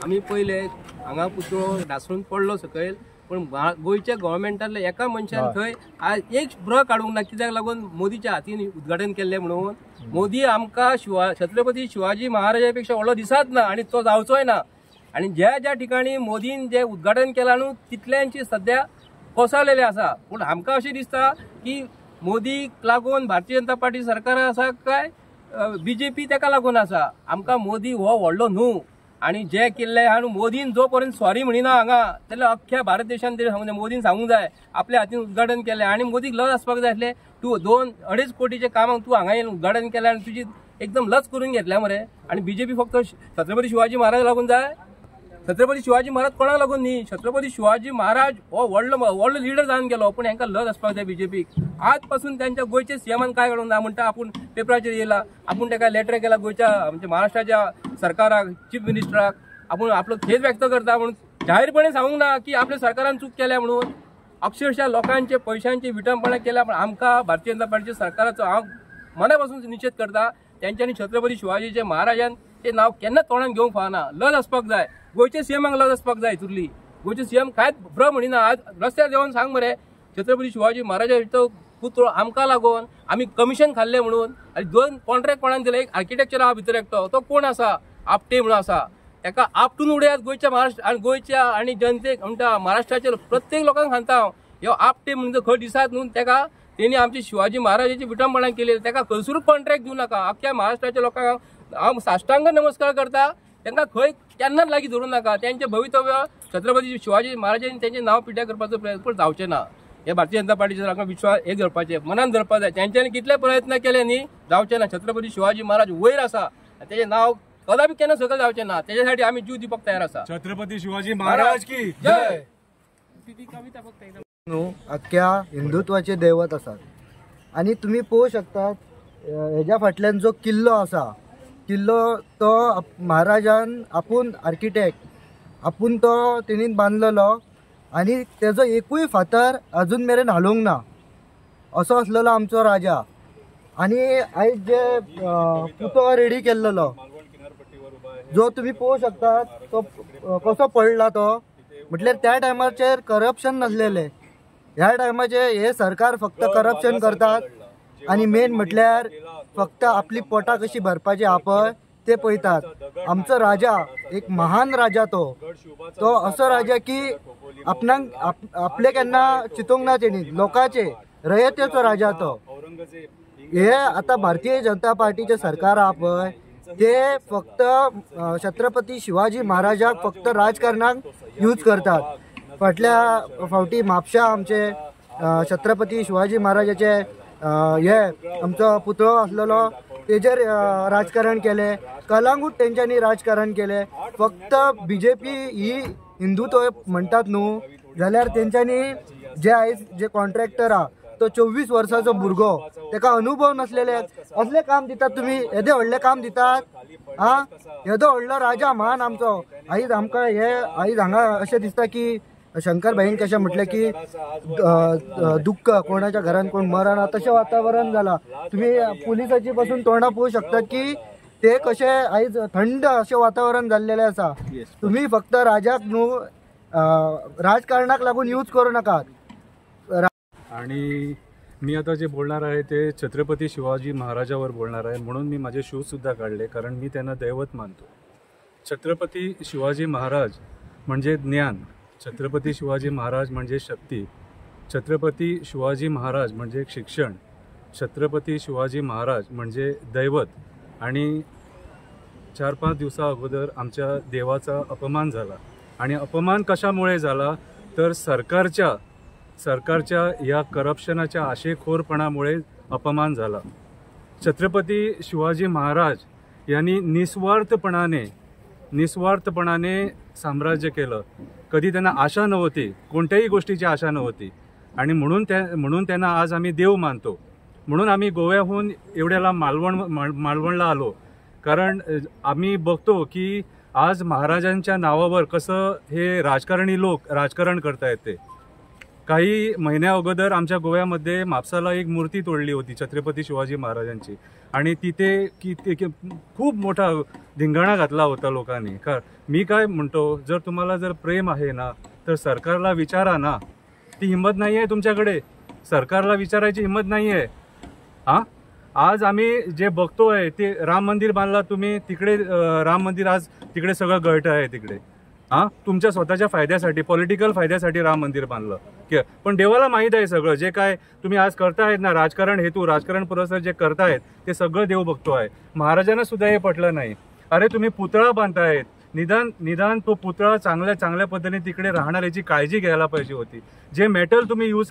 आम्ही पहिले हांगा पुतळो ढासळून पडलो सकयल, पण गोयच्या गव्हर्मेंटातले एका मनशान थंय आज एक ब्र काडूंक ना, कित्याक लागून मोदीच्या हातीन उद्घाटन केल्ले म्हणून. मोदी आमकां छत्रपती शिवाजी महाराजा पेक्षा व्हडलो दिसत ना आणि तो जावचोय ना. आणि ज्या ज्या ठिकाणी मोदीन जे उद्घाटन केला न्हू तितल्यांची सध्या कोसळलेले आसा. पण आमकां अशें दिसता की मोदीक लागून भारतीय जनता पार्टी सरकार आसा काय बीजेपी ताका लागून आसा. आमकां मोदी हो व्हडलो न्हू आणि जे केल्ले आहा मोदीन जो पर्यंत सॉरी म्हणिना हांगा जाल्यार अख्ख्या भारत देशान तरी सांगूंक जाय. मोदीन सांगूंक जाय आपल्या हातीन उद्घाटन केलें आणि मोदीक लज आसपाक जाय आसलें. तूं 2-2.5 कोटीचे कामाक तूं हांगा येवन उद्घाटन केलें आनी तुजी एकदम लज करून घेतल्या मरे. आणि बीजेपी फक्त छत्रपती शिवाजी महाराज लागून जाय. छत्रपती शिवाजी महाराज कोणाक लागून न्ही. छत्रपती शिवाजी महाराज हो व्हडलो लिडर जावन गेलो, पण हांकां लज आसपाक जाय बीजेपीक. आज पासून त्यांच्या गोयच्या सीएमान काय करूंक ना म्हणटा आपूण पेपराचेर येयला, आपूण ताका लेटर केला गोयच्या म्हणजे महाराष्ट्राच्या सरकाराक, चीफ मिनिस्टराक. आपूण आपलो खेद व्यक्त करता म्हणून जाहीरपणे सांगूंक ना की आपल्या सरकारान चूक केल्या म्हणून. अक्षरशः लोकांचे पयशांची विटंबना केल्या. पण आमकां भारतीय जनता पार्टीच्या सरकाराचो हांव मनापासून निषेध करता. त्यांच्यानी छत्रपती शिवाजीचे महाराजान ते नाव केन्ना तोंडान घेवंक फावना. लज आसपाक जाय. गोयच्या सीएमाक लज आसपाक जाय तुरली. गोयचे सीएम कांयच भ्र म्हणिना. आज रस्त्यार देवन सांग मरे छत्रपती शिवाजी महाराजाचो पुतळो आमकां लागून आमी कमिशन खाल्ले म्हणून. आनी 2 कॉन्ट्रॅक्ट कोणान दिले. एक आर्किटेक्चर आहा भितर एकटो, तो कोण आसा आपटे म्हणून आसा. ताका आपटून उडयात गोयच्या महाराष्ट्र आणि गोयच्या आणि जनतेक म्हणटा महाराष्ट्राच्या प्रत्येक लोकांक सांगता हांव ह्यो आपटे म्हणून खंय दिसात न्हू ताका तेणी आमची शिवाजी महाराजाची विटंबना केली. ताका खंयसरूच कॉन्ट्रॅक्ट दिवं नाका. अख्ख्या महाराष्ट्राच्या लोकांक हांव साश्टांग नमस्कार करता. तांकां खंय केन्नाच लागीं धरूं नाका. तेंचें भवितव्य छत्रपती शिवाजी महाराजांनी तेंचें नांव पिड्ड्यार करपाचो प्रयत्न जावचें ना. हे भारतीय जनता पार्टीचे लोकांक विश्वास हे धरपाचें मनान धरपाक जाय. तेंच्यांनी कितले प्रयत्न केले न्ही जावचें ना. छत्रपती शिवाजी महाराज वयर आसा. तेजें नाव कदापि केन्ना सकयल जावचें ना. तेज्यासाठी आमी जीव दिवपाक तयार आसा. छत्रपती शिवाजी महाराज की जय. अख्ख्या हिंदुत्वाचे दैवत आसात. आणि तुम्ही पळोवंक शकतात हेज्या फाटल्यान जो किल्लो आसा, किल्लो तो महाराजान आपूण आर्किटेक्ट आपूण तो तेणीन बांदलेलो आणि तेजो एकूय फातर अजून मेरेन हालूंक ना. असो आसलेलो आमचो राजा. आणि आयज जे पुतळो रेडी केल्लो जो तुम्ही पळोवंक शकतात तो कसो पडला तो म्हटल्यार त्या टायमाचेर करप्शन नासलेले. ह्या टायमाचे हे सरकार फक्त करप्शन करतात आणि मेन म्हटल्यार फक्त आपली पोटां कशी भरपाची आहा पळय ते पळयतात. आमचो राजा एक महान राजा. तो असो राजा की आपणाक आपले केन्ना चिंतूंक ना तेणी लोकांचे रयतेचो राजा तो. हे आता भारतीय जनता पार्टीचे सरकार आहा पळय ते फक्त छत्रपती शिवाजी महाराजाक फक्त राजकारणाक यूज करतात. फाटल्या फावटी म्हापशा आमचे छत्रपती शिवाजी महाराजाचे हे आमचो पुतळो आसलेलो तेजेर राजकारण केले. कलांगूट तेंच्यांनी राजकारण केले. फक्त बीजेपी ही हिंदुत्व म्हणटात न्हू जाल्यार तेंच्यांनी जे आयज जे कॉन्ट्रॅक्टर आहा तो 24 वर्साचो भुरगो ताका अनुभव नसलेले असले काम दितात. तुम्ही येदे व्हडले काम दितात. येदो व्हडलो राजा महान आमचो. आयज आमकां हे आयज हांगा अशें दिसता की शंकर भाईन कशें म्हटलें की दुःख कोणाच्या घरान कोण मरना तशें वातावरण जाला. तुम्ही पुलिसाची पासून तोंडां पळोवंक शकतात की ते कशें आयज थंड अशें वातावरण जाल्लेलें आसा. तुम्ही फक्त राजाक न्हू राजकारणाक लागून यूज करूं नाकात. आणि मी आता जे बोलणार आहे ते छत्रपती शिवाजी महाराजावर बोलणार आहे. म्हणून मी माझे शूज सुद्धा काढले कारण मी त्यांना दैवत मानतो. छत्रपती शिवाजी महाराज म्हणजे ज्ञान. छत्रपती शिवाजी महाराज म्हणजे शक्ती. छत्रपती शिवाजी महाराज म्हणजे शिक्षण. छत्रपती शिवाजी महाराज म्हणजे दैवत. आणि 4-5 दिवसा अगोदर आमच्या देवाचा अपमान झाला. आणि अपमान कशामुळे झाला तर सरकारच्या या करप्शनाच्या आशेखोरपणामुळे अपमान झाला. छत्रपती शिवाजी महाराज यांनी निस्वार्थपणाने साम्राज्य केलं. कधी त्यांना आशा नव्हती, कोणत्याही गोष्टीची आशा नव्हती. आणि म्हणून त्यांना आज आम्ही देव मानतो. म्हणून आम्ही गोव्याहून एवढ्याला मालवणला आलो कारण आम्ही बघतो की आज महाराजांच्या नावावर कसं हे राजकारणी लोक राजकारण करतायत ते. काही महिन्या अगोदर आमच्या गोव्यामध्ये म्हापसाला एक मूर्ती तोडली होती छत्रपती शिवाजी महाराजांची आणि तिथे खूप मोठा धिंगाणा घातला होता लोकांनी. मी काय म्हणतो, जर तुम्हाला जर प्रेम आहे ना तर सरकारला विचारा ना. ती हिंमत नाही आहे तुमच्याकडे, सरकारला विचारायची हिंमत नाही आहे. आज आम्ही जे बघतोय ते राम मंदिर बांधला तुम्ही तिकडे, राम मंदिर आज तिकडे सगळं गळतं आहे तिकडे. तुमच्या स्वतःच्या फायद्यासाठी, पॉलिटिकल फायद्यासाठी राम मंदिर बांधलं. पण देवाला माहीत आहे सगळं जे काय तुम्ही आज करतायत ना, राजकारण हेतू, राजकारण पुरस्कार जे करतायत ते सगळं देव बघतो आहे. महाराजांना सुद्धा हे पटलं नाही. अरे तुम्ही पुतळा बांधतायत, निदान तो पुतळा चांगल्या पद्धतीने तिकडे राहणार याची काळजी घ्यायला पाहिजे होती. जे मेटल तुम्ही यूज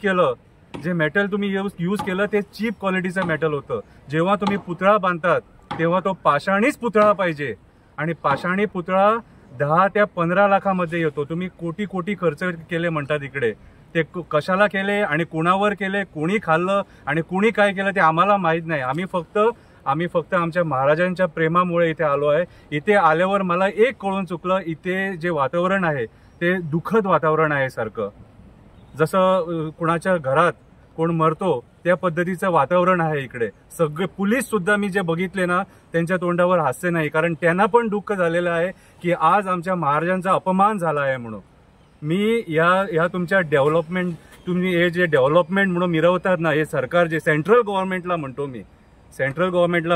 केलं ते चीप क्वालिटीचं मेटल होतं. जेव्हा तुम्ही पुतळा बांधतात तेव्हा तो पाषाणीच पुतळा पाहिजे आणि पाषाणी पुतळा 10 ते 15 लाखामध्ये येतो. तुम्ही कोटी खर्च केले म्हणतात इकडे. ते कशाला केले आणि कुणावर केले, कोणी खाल्लं आणि कुणी काय केलं ते आम्हाला माहीत नाही. आम्ही फक्त आमच्या महाराजांच्या प्रेमामुळे इथे आलो आहे. इथे आल्यावर मला एक कळून चुकलं, इथे जे वातावरण आहे ते दुःखद वातावरण आहे सारखं. जसं कुणाच्या घरात कोण मरतो त्या पद्धतीचं वातावरण आहे इकडे. सगळे पोलीस सुद्धा मी जे बघितले ना त्यांच्या तोंडावर हास्य नाही, कारण त्यांना पण दुःख झालेलं आहे की आज आमच्या महाराजांचा अपमान झाला आहे म्हणून. मी या तुमच्या डेव्हलपमेंट, तुम्ही हे जे डेव्हलपमेंट म्हणून मिरवतात ना, हे सरकार जे सेंट्रल गव्हर्नमेंटला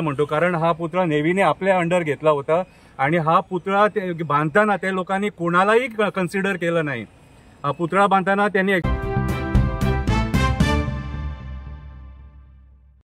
म्हणतो, कारण हा पुतळा नेव्हीने आपल्या अंडर घेतला होता आणि हा पुतळा बांधताना त्या लोकांनी कोणालाही कन्सिडर केलं नाही. हा पुतळा बांधताना त्यांनी